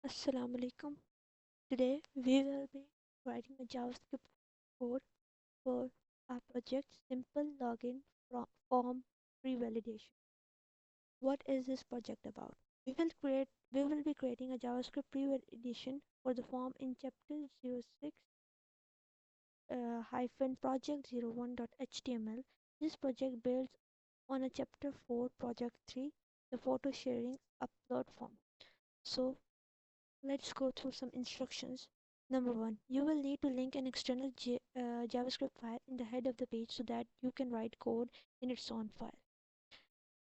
Assalamu alaikum. Today we will be writing a JavaScript code for our project Simple Login Form Prevalidation. What is this project about? We will be creating a JavaScript prevalidation for the form in chapter 06 hyphen project 01.html. This project builds on a chapter 4 project 3, the photo sharing upload form. So let's go through some instructions. Number one, you will need to link an external JavaScript file in the head of the page so that you can write code in its own file.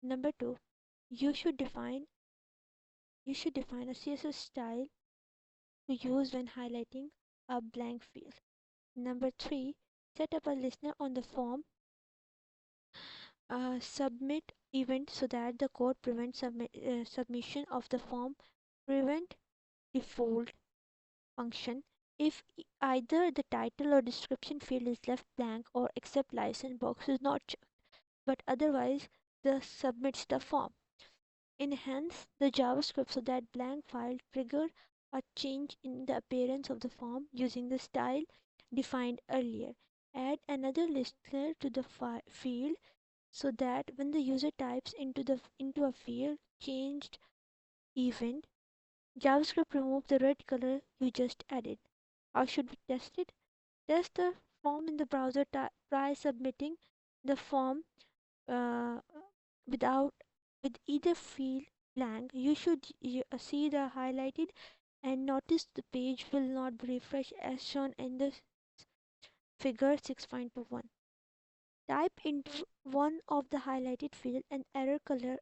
Number two, you should define a CSS style to use when highlighting a blank field. Number three, set up a listener on the form submit event so that the code prevents submission of the form prevent default function if either the title or description field is left blank or accept license box is not checked, but otherwise the submits the form. Enhance the JavaScript so that blank file trigger a change in the appearance of the form using the style defined earlier. Add another listener to the field so that when the user types into a field changed event, JavaScript removes the red color you just added. How should we test it? Test the form in the browser prior submitting the form uh, without with either field blank. You should see the highlighted and notice the page will not be refreshed as shown in the figure 6.21. Type into one of the highlighted field and error color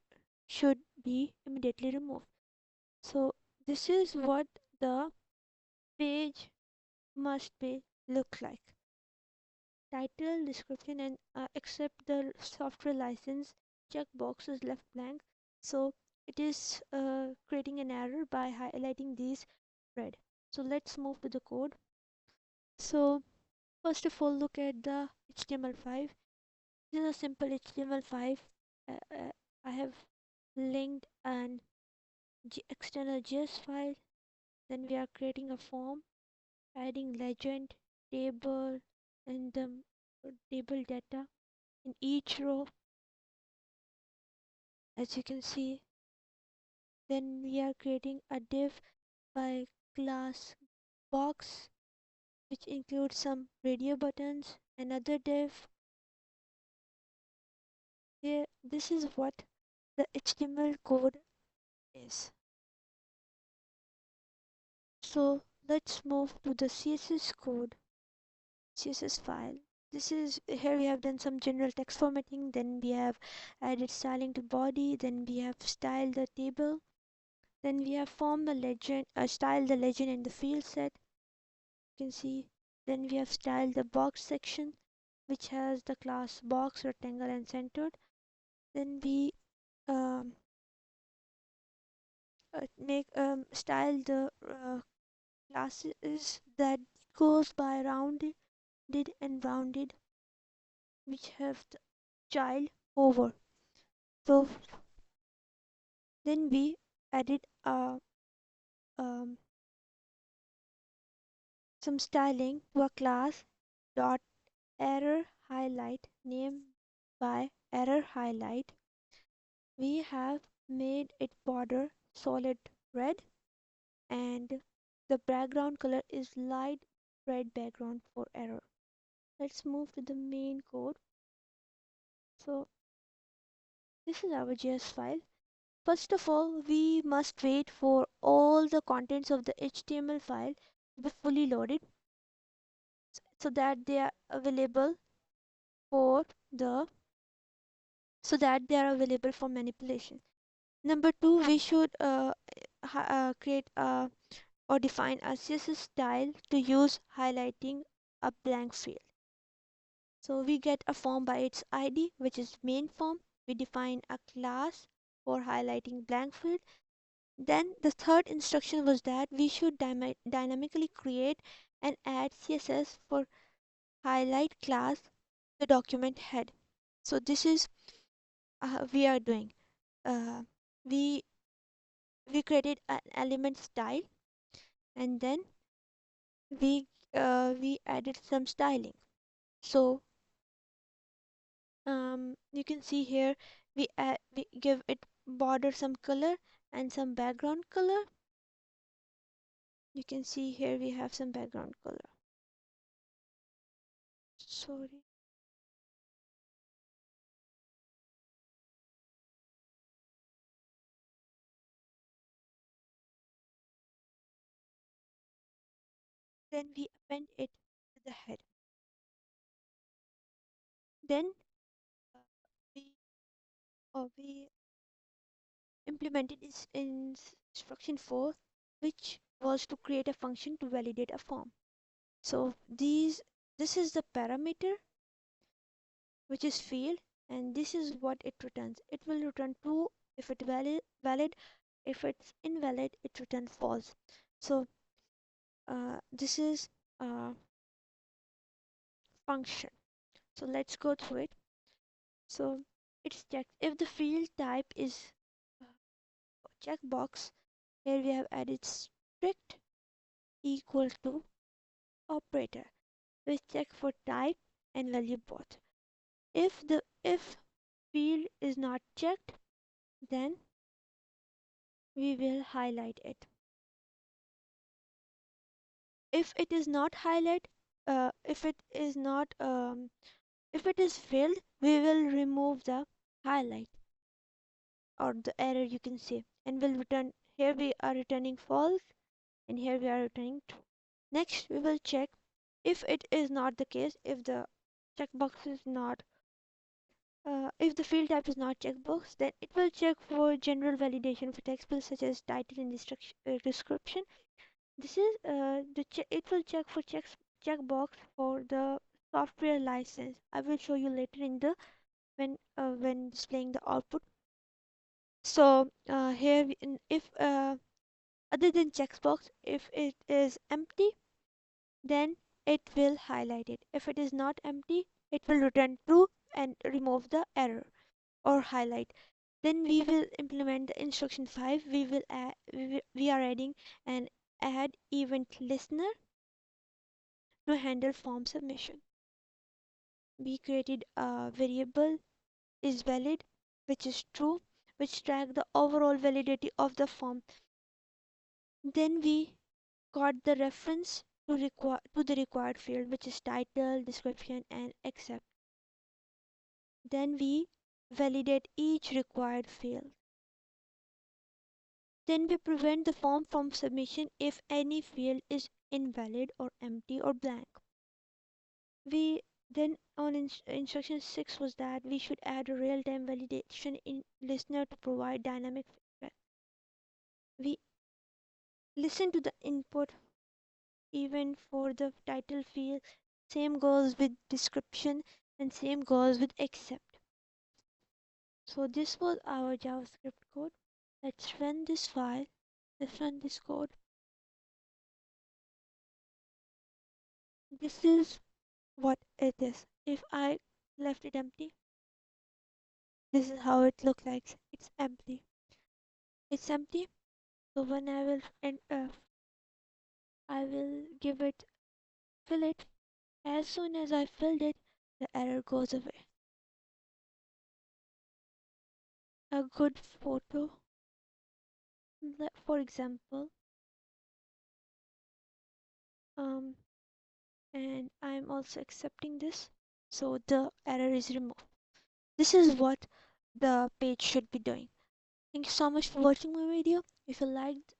should be immediately removed. So this is what the page must be look like. Title, description, and accept the software license checkbox is left blank. So it is creating an error by highlighting these red. So let's move to the code. So first of all, look at the HTML5. This is a simple HTML5. Uh, uh, I have linked an external JS file. Then we are creating a form, adding legend, table, and the table data in each row, as you can see. Then we are creating a div by class box, which includes some radio buttons, another div. Here, this is what the HTML code is. So let's move to the CSS code, CSS file. This is here we have done some general text formatting, then we have added styling to body, then we have styled the table, then we have formed the legend, styled the legend in the field set. You can see. Then we have styled the box section, which has the class box, rectangle, and centered. Then we um, make style the classes that goes by rounded and rounded, which have the child over. So then we added um, some styling to a class dot error highlight named by error highlight. We have made it border solid red and the background color is light red background for error. Let's move to the main code. So this is our JS file. First of all, we must wait for all the contents of the HTML file to be fully loaded so that they are available for the manipulation. Number two, we should create or define a CSS style to use highlighting a blank field. So we get a form by its ID, which is main form. We define a class for highlighting blank field. Then the third instruction was that we should dynamically create and add CSS for highlight class the document head. So this is we are doing. Uh, we we created an element style. and then we added some styling. So you can see here we give it border some color and some background color. You can see here we have some background color. Sorry. Then we append it to the head. Then uh, we we implemented this in instruction 4, which was to create a function to validate a form. So this is the parameter which is field, and this is what it returns. It will return true if it valid. If it's invalid, it returns false. So this is a function. So let's go through it. So it's checked if the field type is uh, checkbox. Here we have added strict equal to operator. We check for type and value both. If field is not checked, then we will highlight it. If it is not highlight, if it is not if it is filled, we will remove the highlight or the error, you can say, and will return. Here we are returning false, and here we are returning true. Next we will check if it is not the case, if the checkbox is not if the field type is not checkbox, then it will check for general validation for text fields such as title and description. This is it will check for checkbox for the software license. I will show you later in the when displaying the output. So here if other than checkbox, if it is empty, then it will highlight it. If it is not empty, it will return true and remove the error or highlight. Then we will implement the instruction 5. We are adding an add event listener to handle form submission. We created a variable is valid, which is true, which track the overall validity of the form. Then we got the reference to the required field, which is title, description, and accept. Then we validate each required field. Then we prevent the form from submission if any field is invalid or empty or blank. We then on instruction 6 was that we should add a real-time validation in listener to provide dynamic feedback. We listen to the input even for the title field. Same goes with description and same goes with accept. So this was our JavaScript code. Let's run this file. Let's run this code. This is what it is. If I left it empty, this is how it looks like. It's empty. It's empty. So when I will give it fill it. As soon as I filled it, the error goes away. A good photo, for example, um, and I'm also accepting this, so the error is removed. This is what the page should be doing. Thank you so much for watching my video. If you liked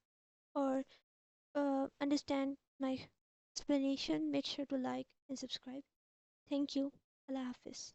or understand my explanation, make sure to like and subscribe. Thank you. Allah Hafiz.